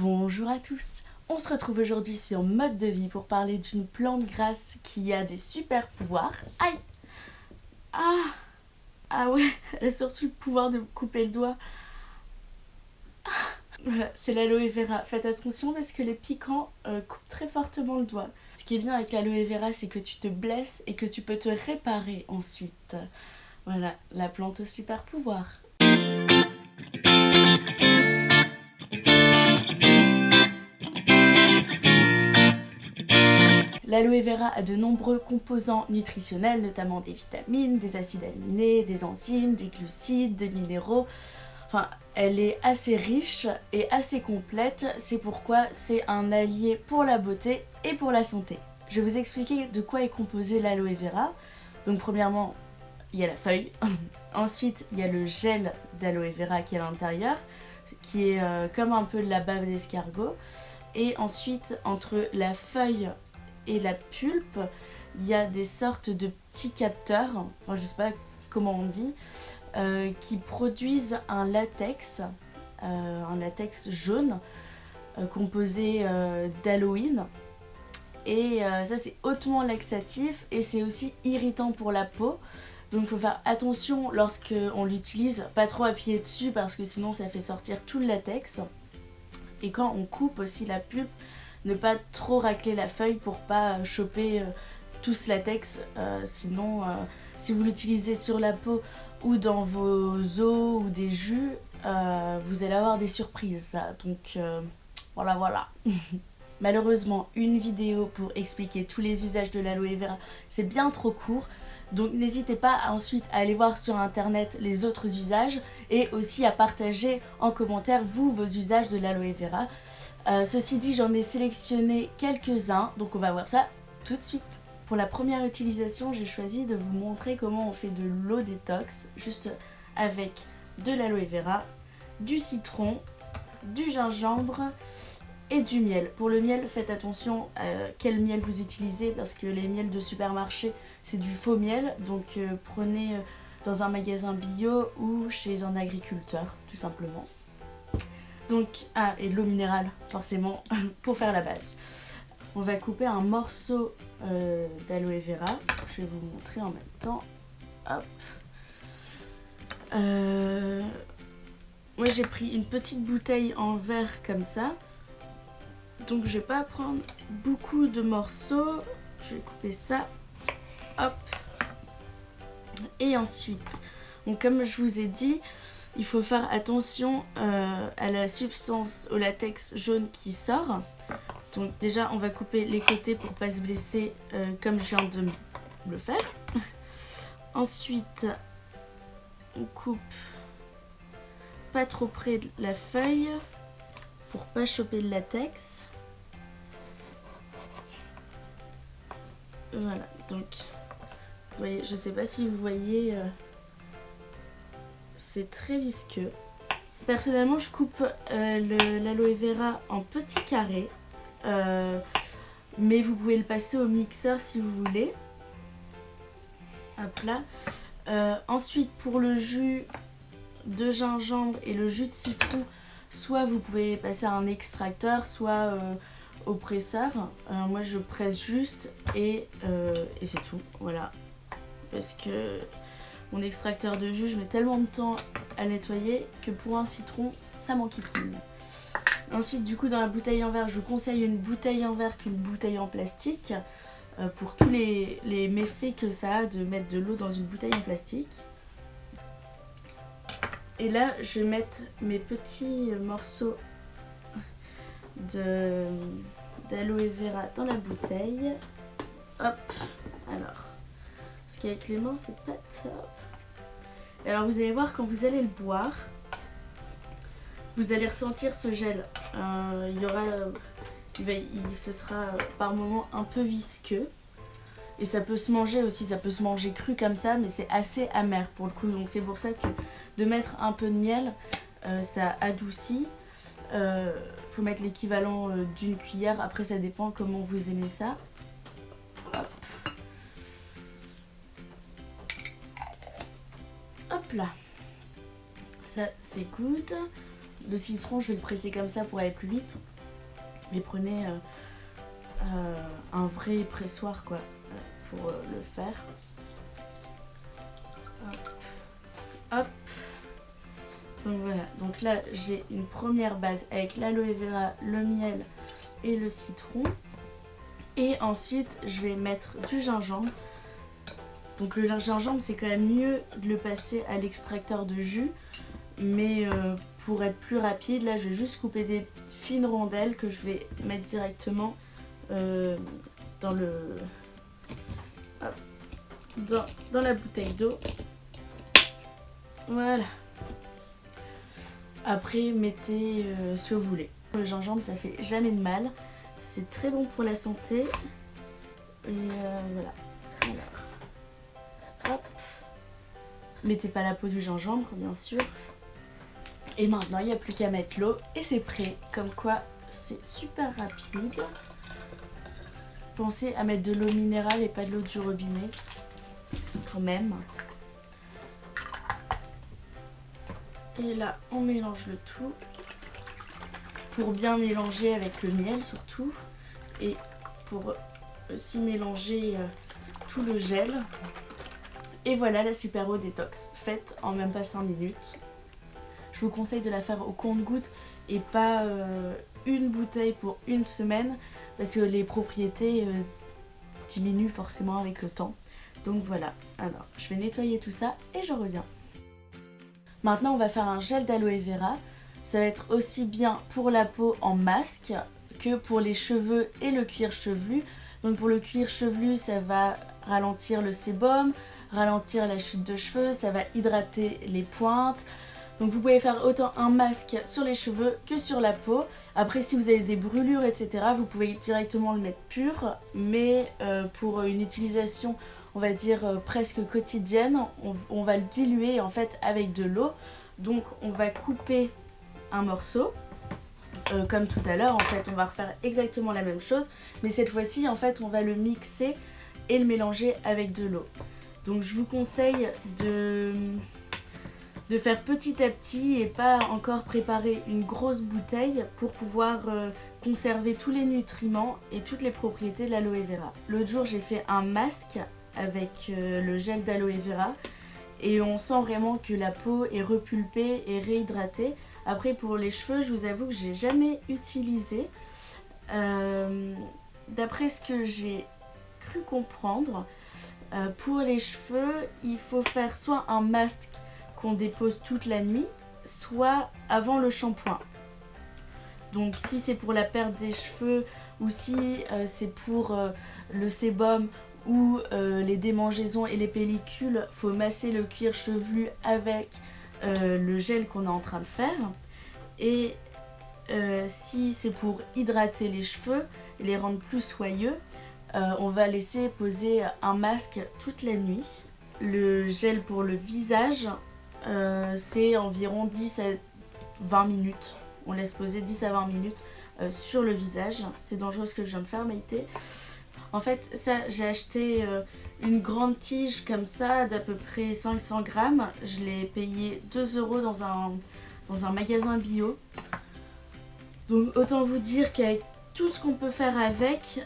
Bonjour à tous, on se retrouve aujourd'hui sur Mode de vie pour parler d'une plante grasse qui a des super pouvoirs. Aïe. Ah ouais, elle a surtout le pouvoir de me couper le doigt. Voilà, c'est l'aloe vera. Faites attention parce que les piquants coupent très fortement le doigt. Ce qui est bien avec l'aloe vera, c'est que tu te blesses et que tu peux te réparer ensuite. Voilà, la plante au super pouvoir. L'aloe vera a de nombreux composants nutritionnels, notamment des vitamines, des acides aminés, des enzymes, des glucides, des minéraux. Enfin, elle est assez riche et assez complète, c'est pourquoi c'est un allié pour la beauté et pour la santé. Je vais vous expliquer de quoi est composé l'aloe vera. Donc premièrement, il y a la feuille. Ensuite, il y a le gel d'aloe vera qui est à l'intérieur, qui est comme un peu de la bave d'escargot. Et ensuite, entre la feuille et la pulpe, il y a des sortes de petits capteurs, enfin je sais pas comment on dit, qui produisent un latex jaune composé d'aloïne. Et ça c'est hautement laxatif et c'est aussi irritant pour la peau. Donc il faut faire attention lorsque on l'utilise, pas trop appuyer dessus parce que sinon ça fait sortir tout le latex. Et quand on coupe aussi la pulpe, ne pas trop racler la feuille pour pas choper tout ce latex. Sinon, si vous l'utilisez sur la peau ou dans vos os ou des jus, vous allez avoir des surprises. Donc voilà. Malheureusement, une vidéo pour expliquer tous les usages de l'aloe vera, c'est bien trop court. Donc n'hésitez pas ensuite à aller voir sur internet les autres usages et aussi à partager en commentaire vos usages de l'aloe vera. Ceci dit, j'en ai sélectionné quelques-uns, donc on va voir ça tout de suite. Pour la première utilisation, j'ai choisi de vous montrer comment on fait de l'eau détox, juste avec de l'aloe vera, du citron, du gingembre et du miel. Pour le miel, faites attention à quel miel vous utilisez parce que les miels de supermarché, c'est du faux miel, donc prenez dans un magasin bio ou chez un agriculteur, tout simplement. Donc, et de l'eau minérale, forcément, pour faire la base. On va couper un morceau d'aloe vera. Je vais vous montrer en même temps. Hop. Moi, j'ai pris une petite bouteille en verre comme ça. Donc, je vais pas prendre beaucoup de morceaux. Je vais couper ça. Hop. Et ensuite, donc, comme je vous ai dit, il faut faire attention à la substance, au latex jaune qui sort. Donc déjà, on va couper les côtés pour pas se blesser comme je viens de le faire. Ensuite, on coupe pas trop près de la feuille pour pas choper le latex. Voilà, donc, vous voyez, je sais pas si vous voyez... c'est très visqueux. Personnellement, je coupe l'aloe vera en petits carrés. Mais vous pouvez le passer au mixeur si vous voulez. Hop là. Ensuite, pour le jus de gingembre et le jus de citron, soit vous pouvez passer à un extracteur, soit au presseur. Moi, je presse juste et c'est tout. Voilà. Parce que... mon extracteur de jus, je mets tellement de temps à le nettoyer que pour un citron, ça m'enquiquine. Ensuite, du coup, dans la bouteille en verre, je vous conseille une bouteille en verre qu'une bouteille en plastique pour tous les méfaits que ça a de mettre de l'eau dans une bouteille en plastique. Et là, je vais mettre mes petits morceaux d'aloe vera dans la bouteille. Hop, alors... parce qu'avec les mains, c'est pas top. Et alors, vous allez voir, quand vous allez le boire, vous allez ressentir ce gel. Ce sera par moments un peu visqueux. Et ça peut se manger aussi, ça peut se manger cru comme ça, mais c'est assez amer pour le coup. Donc c'est pour ça que de mettre un peu de miel, ça adoucit. Faut mettre l'équivalent d'une cuillère. Après, ça dépend comment vous aimez ça. Hop là, ça c'est good. Le citron, je vais le presser comme ça pour aller plus vite. Mais prenez un vrai pressoir quoi, pour le faire. Hop. Hop. Donc voilà, donc là j'ai une première base avec l'aloe vera, le miel et le citron. Et ensuite je vais mettre du gingembre. Donc le gingembre c'est quand même mieux de le passer à l'extracteur de jus. Mais pour être plus rapide, là je vais juste couper des fines rondelles que je vais mettre directement dans la bouteille d'eau. Voilà. Après mettez ce que vous voulez. Le gingembre ça fait jamais de mal. C'est très bon pour la santé. Et voilà. Alors, hop. Mettez pas la peau du gingembre bien sûr. Et maintenant il n'y a plus qu'à mettre l'eau et c'est prêt. Comme quoi c'est super rapide. Pensez à mettre de l'eau minérale et pas de l'eau du robinet. Quand même. Et là on mélange le tout. Pour bien mélanger avec le miel surtout. Et pour aussi mélanger tout le gel. Et voilà la super eau détox. Faite en même pas 5 minutes. Je vous conseille de la faire au compte-gouttes et pas une bouteille pour une semaine parce que les propriétés diminuent forcément avec le temps. Donc voilà, alors je vais nettoyer tout ça et je reviens. Maintenant on va faire un gel d'aloe vera. Ça va être aussi bien pour la peau en masque que pour les cheveux et le cuir chevelu. Donc pour le cuir chevelu ça va ralentir le sébum, ralentir la chute de cheveux, ça va hydrater les pointes. Donc vous pouvez faire autant un masque sur les cheveux que sur la peau. Après si vous avez des brûlures etc. vous pouvez directement le mettre pur. Mais pour une utilisation on va dire presque quotidienne, on va le diluer en fait avec de l'eau. Donc on va couper un morceau. Comme tout à l'heure en fait on va refaire exactement la même chose. Mais cette fois-ci en fait on va le mixer et le mélanger avec de l'eau. Donc je vous conseille de faire petit à petit et pas encore préparer une grosse bouteille pour pouvoir conserver tous les nutriments et toutes les propriétés de l'aloe vera. L'autre jour j'ai fait un masque avec le gel d'aloe vera et on sent vraiment que la peau est repulpée et réhydratée. Après pour les cheveux je vous avoue que j'ai jamais utilisé. D'après ce que j'ai cru comprendre, pour les cheveux il faut faire soit un masque qu'on dépose toute la nuit, soit avant le shampoing. Donc si c'est pour la perte des cheveux ou si c'est pour le sébum ou les démangeaisons et les pellicules, faut masser le cuir chevelu avec le gel qu'on est en train de faire. Et si c'est pour hydrater les cheveux et les rendre plus soyeux, on va laisser poser un masque toute la nuit. Le gel pour le visage, c'est environ 10 à 20 minutes. On laisse poser 10 à 20 minutes sur le visage. C'est dangereux ce que je viens de faire, Maïté. En fait, ça, j'ai acheté une grande tige comme ça d'à peu près 500 grammes. Je l'ai payé 2 € dans un magasin bio. Donc autant vous dire qu'avec tout ce qu'on peut faire avec,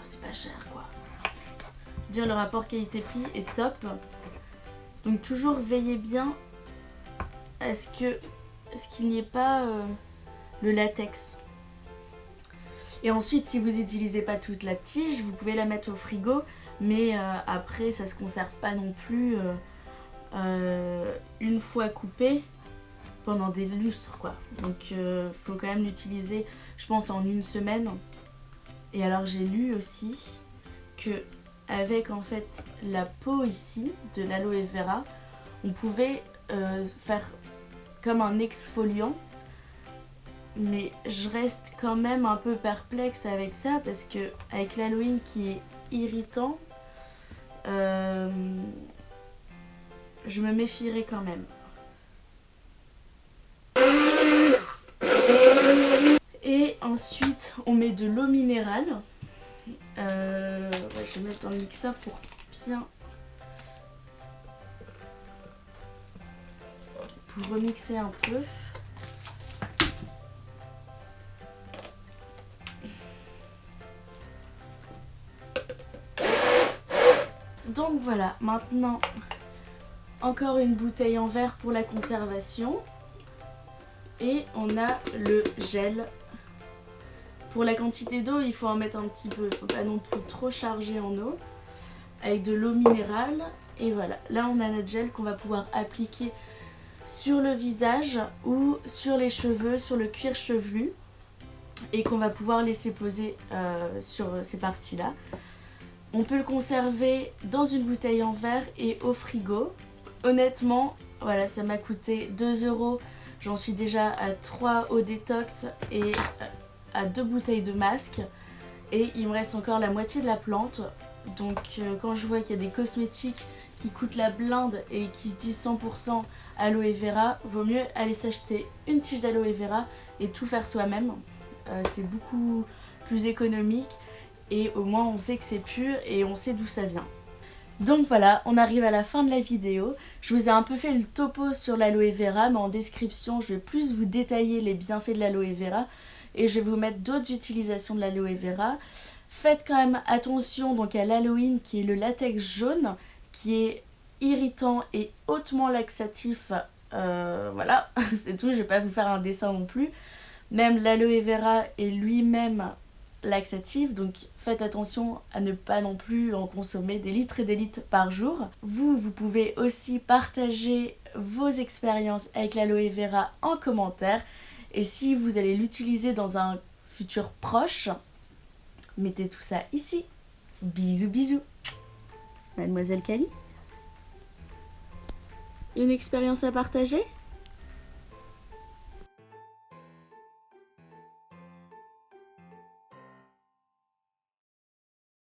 c'est pas cher quoi. Dire le rapport qualité-prix est top. Donc toujours veillez bien à ce qu'il n'y ait pas le latex. Et ensuite si vous n'utilisez pas toute la tige, vous pouvez la mettre au frigo. Mais après ça se conserve pas non plus une fois coupée pendant des lustres quoi. Donc faut quand même l'utiliser je pense en une semaine. Et alors j'ai lu aussi que avec en fait la peau ici de l'aloe vera, on pouvait faire comme un exfoliant. Mais je reste quand même un peu perplexe avec ça parce que avec l'Halloween qui est irritant, je me méfierais quand même. Et ensuite on met de l'eau minérale. Je vais mettre dans le mixeur pour pour remixer un peu. Donc voilà, maintenant encore une bouteille en verre pour la conservation. Et on a le gel. Pour la quantité d'eau, il faut en mettre un petit peu, il ne faut pas non plus trop charger en eau. Avec de l'eau minérale. Et voilà, là on a notre gel qu'on va pouvoir appliquer sur le visage ou sur les cheveux, sur le cuir chevelu. Et qu'on va pouvoir laisser poser sur ces parties-là. On peut le conserver dans une bouteille en verre et au frigo. Honnêtement, voilà, ça m'a coûté 2 €. J'en suis déjà à 3 au détox et à 2 bouteilles de masque. Et il me reste encore la moitié de la plante. Donc quand je vois qu'il y a des cosmétiques qui coûtent la blinde et qui se disent 100% aloe vera, vaut mieux aller s'acheter une tige d'aloe vera et tout faire soi-même. C'est beaucoup plus économique. Et au moins on sait que c'est pur et on sait d'où ça vient. Donc voilà, on arrive à la fin de la vidéo. Je vous ai un peu fait le topo sur l'aloe vera, mais en description je vais plus vous détailler les bienfaits de l'aloe vera et je vais vous mettre d'autres utilisations de l'aloe vera. Faites quand même attention donc à l'Halloween qui est le latex jaune, qui est irritant et hautement laxatif. Voilà, c'est tout, je vais pas vous faire un dessin non plus. Même l'aloe vera est lui-même laxatif, donc faites attention à ne pas non plus en consommer des litres et des litres par jour. Vous pouvez aussi partager vos expériences avec l'aloe vera en commentaire et si vous allez l'utiliser dans un futur proche, mettez tout ça ici. Bisous bisous. Mademoiselle Cali, une expérience à partager ?